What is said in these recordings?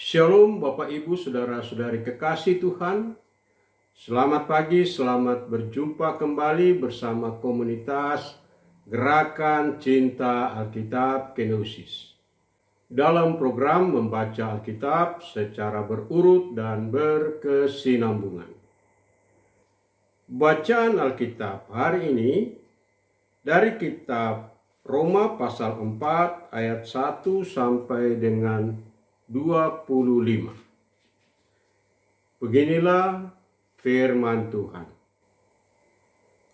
Shalom Bapak Ibu Saudara-saudari kekasih Tuhan. Selamat pagi, selamat berjumpa kembali bersama komunitas Gerakan Cinta Alkitab Kenosis. Dalam program membaca Alkitab secara berurut dan berkesinambungan. Bacaan Alkitab hari ini dari kitab Roma pasal 4 ayat 1 sampai dengan 25. Beginilah firman Tuhan.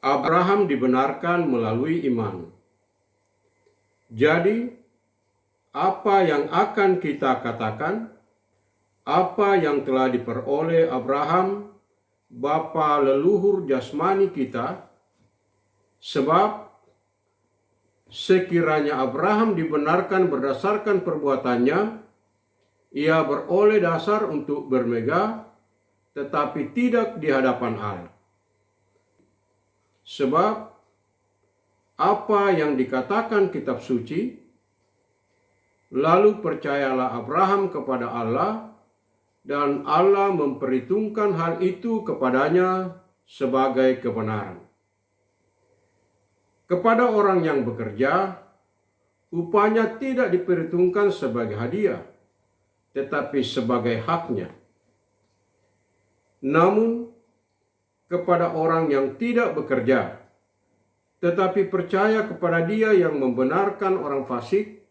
Abraham dibenarkan melalui iman. Jadi, apa yang akan kita katakan? Apa yang telah diperoleh Abraham, bapa leluhur jasmani kita? Sebab sekiranya Abraham dibenarkan berdasarkan perbuatannya, ia beroleh dasar untuk bermegah, tetapi tidak di hadapan Allah. Sebab apa yang dikatakan kitab suci, lalu percayalah Abraham kepada Allah, dan Allah memperhitungkan hal itu kepadanya sebagai kebenaran. Kepada orang yang bekerja, upahnya tidak diperhitungkan sebagai hadiah, tetapi sebagai haknya. Namun, kepada orang yang tidak bekerja, tetapi percaya kepada Dia yang membenarkan orang fasik,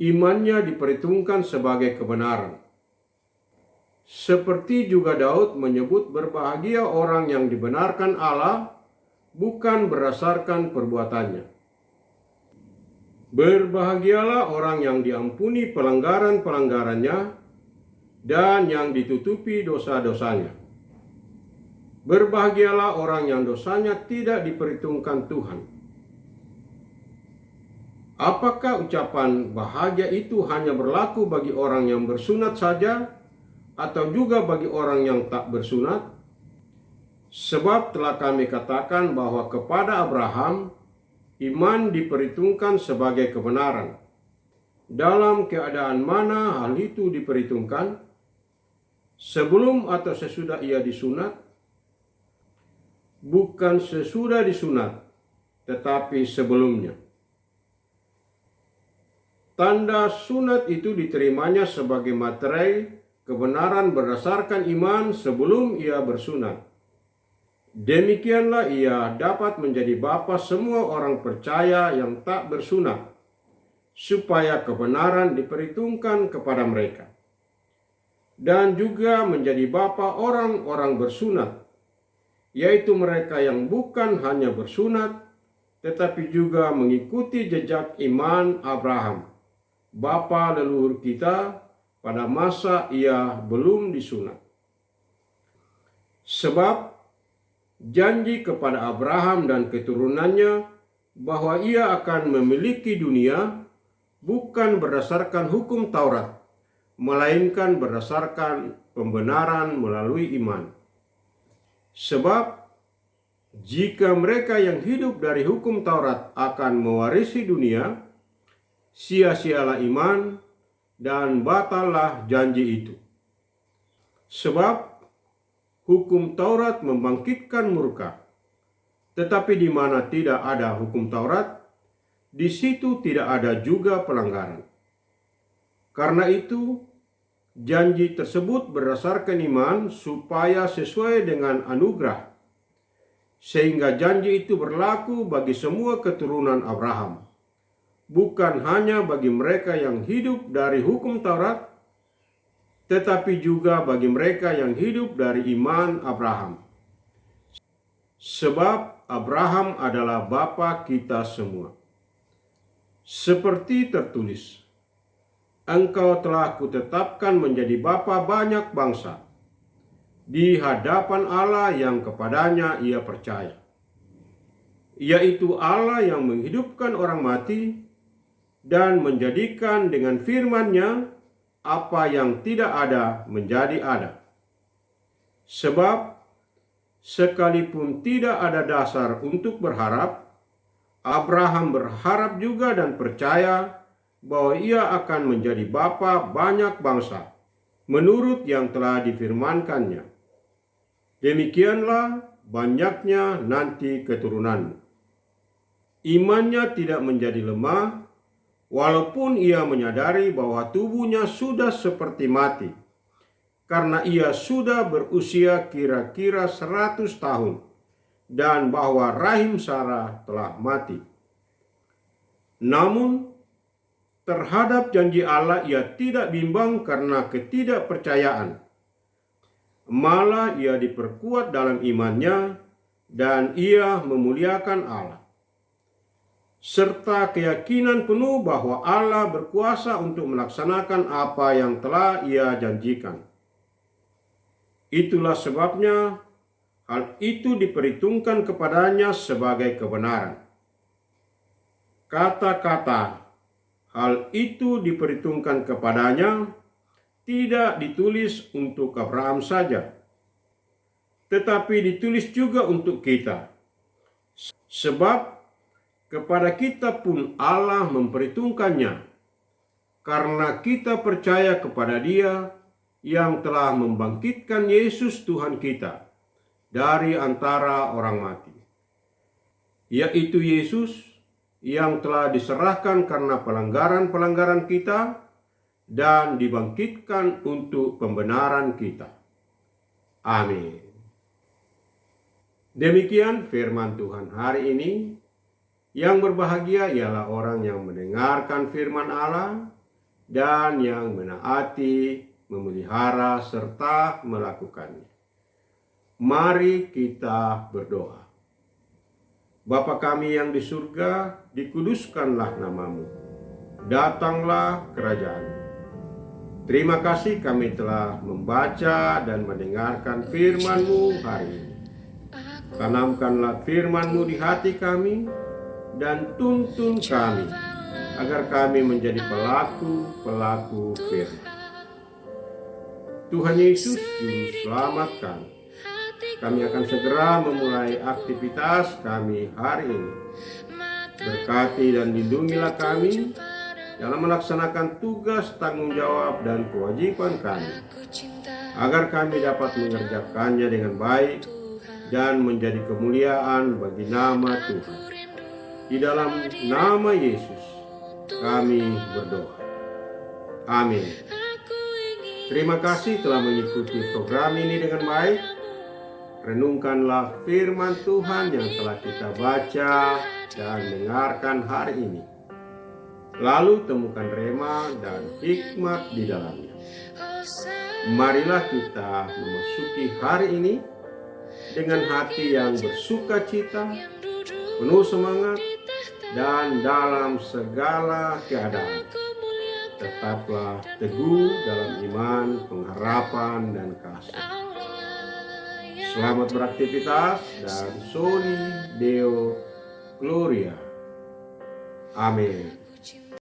imannya diperhitungkan sebagai kebenaran. Seperti juga Daud menyebut berbahagia orang yang dibenarkan Allah, bukan berdasarkan perbuatannya. Berbahagialah orang yang diampuni pelanggaran-pelanggarannya dan yang ditutupi dosa-dosanya. Berbahagialah orang yang dosanya tidak diperhitungkan Tuhan. Apakah ucapan bahagia itu hanya berlaku bagi orang yang bersunat saja atau juga bagi orang yang tak bersunat? Sebab telah kami katakan bahwa kepada Abraham iman diperhitungkan sebagai kebenaran. Dalam keadaan mana hal itu diperhitungkan? Sebelum atau sesudah ia disunat? Bukan sesudah disunat, tetapi sebelumnya. Tanda sunat itu diterimanya sebagai materai kebenaran berdasarkan iman sebelum ia bersunat. Demikianlah ia dapat menjadi bapa semua orang percaya yang tak bersunat, supaya kebenaran diperhitungkan kepada mereka. Dan juga menjadi bapa orang-orang bersunat, yaitu mereka yang bukan hanya bersunat, tetapi juga mengikuti jejak iman Abraham, bapa leluhur kita, pada masa ia belum disunat. Sebab janji kepada Abraham dan keturunannya bahwa ia akan memiliki dunia bukan berdasarkan hukum Taurat, melainkan berdasarkan pembenaran melalui iman. Sebab jika mereka yang hidup dari hukum Taurat akan mewarisi dunia, sia-sialah iman dan batallah janji itu. Sebab hukum Taurat membangkitkan murka, tetapi di mana tidak ada hukum Taurat, di situ tidak ada juga pelanggaran. Karena itu, janji tersebut berdasarkan iman supaya sesuai dengan anugerah, sehingga janji itu berlaku bagi semua keturunan Abraham, bukan hanya bagi mereka yang hidup dari hukum Taurat, tetapi juga bagi mereka yang hidup dari iman Abraham. Sebab Abraham adalah bapa kita semua. Seperti tertulis, engkau telah kutetapkan menjadi bapa banyak bangsa, di hadapan Allah yang kepadanya ia percaya, yaitu Allah yang menghidupkan orang mati dan menjadikan dengan firman-Nya apa yang tidak ada menjadi ada. Sebab sekalipun tidak ada dasar untuk berharap, Abraham berharap juga dan percaya bahwa ia akan menjadi bapa banyak bangsa, menurut yang telah difirmankannya. Demikianlah banyaknya nanti keturunanmu. Imannya tidak menjadi lemah, walaupun ia menyadari bahwa tubuhnya sudah seperti mati, karena ia sudah berusia kira-kira 100 tahun, dan bahwa rahim Sarah telah mati. Namun, terhadap janji Allah ia tidak bimbang karena ketidakpercayaan. Malah ia diperkuat dalam imannya dan ia memuliakan Allah, serta keyakinan penuh bahwa Allah berkuasa untuk melaksanakan apa yang telah ia janjikan. Itulah sebabnya hal itu diperhitungkan kepadanya sebagai kebenaran. Kata-kata hal itu diperhitungkan kepadanya tidak ditulis untuk Abraham saja, tetapi ditulis juga untuk kita. Sebab kepada kita pun Allah memperhitungkannya, karena kita percaya kepada Dia yang telah membangkitkan Yesus Tuhan kita dari antara orang mati, yaitu Yesus yang telah diserahkan karena pelanggaran-pelanggaran kita dan dibangkitkan untuk pembenaran kita. Amin. Demikian firman Tuhan hari ini. Yang berbahagia ialah orang yang mendengarkan firman Allah dan yang menaati, memelihara, serta melakukannya. Mari kita berdoa. Bapa kami yang di surga, dikuduskanlah namamu. Datanglah kerajaan-Mu. Terima kasih kami telah membaca dan mendengarkan firman-Mu hari ini. Tanamkanlah firman-Mu di hati kami dan tuntun kami agar kami menjadi pelaku-pelaku firman. Tuhan Yesus Juru Selamat kami. Kami akan segera memulai aktivitas kami hari ini. Berkati dan lindungilah kami dalam melaksanakan tugas, tanggung jawab, dan kewajiban kami, agar kami dapat mengerjakannya dengan baik dan menjadi kemuliaan bagi nama Tuhan. Di dalam nama Yesus kami berdoa. Amin. Terima kasih telah mengikuti program ini dengan baik. Renungkanlah firman Tuhan yang telah kita baca dan dengarkan hari ini. Lalu temukan rema dan hikmat di dalamnya. Marilah kita memasuki hari ini dengan hati yang bersuka cita, penuh semangat, dan dalam segala keadaan tetaplah teguh dalam iman, pengharapan, dan kasih. Selamat beraktivitas dan Soli Deo Gloria. Amin.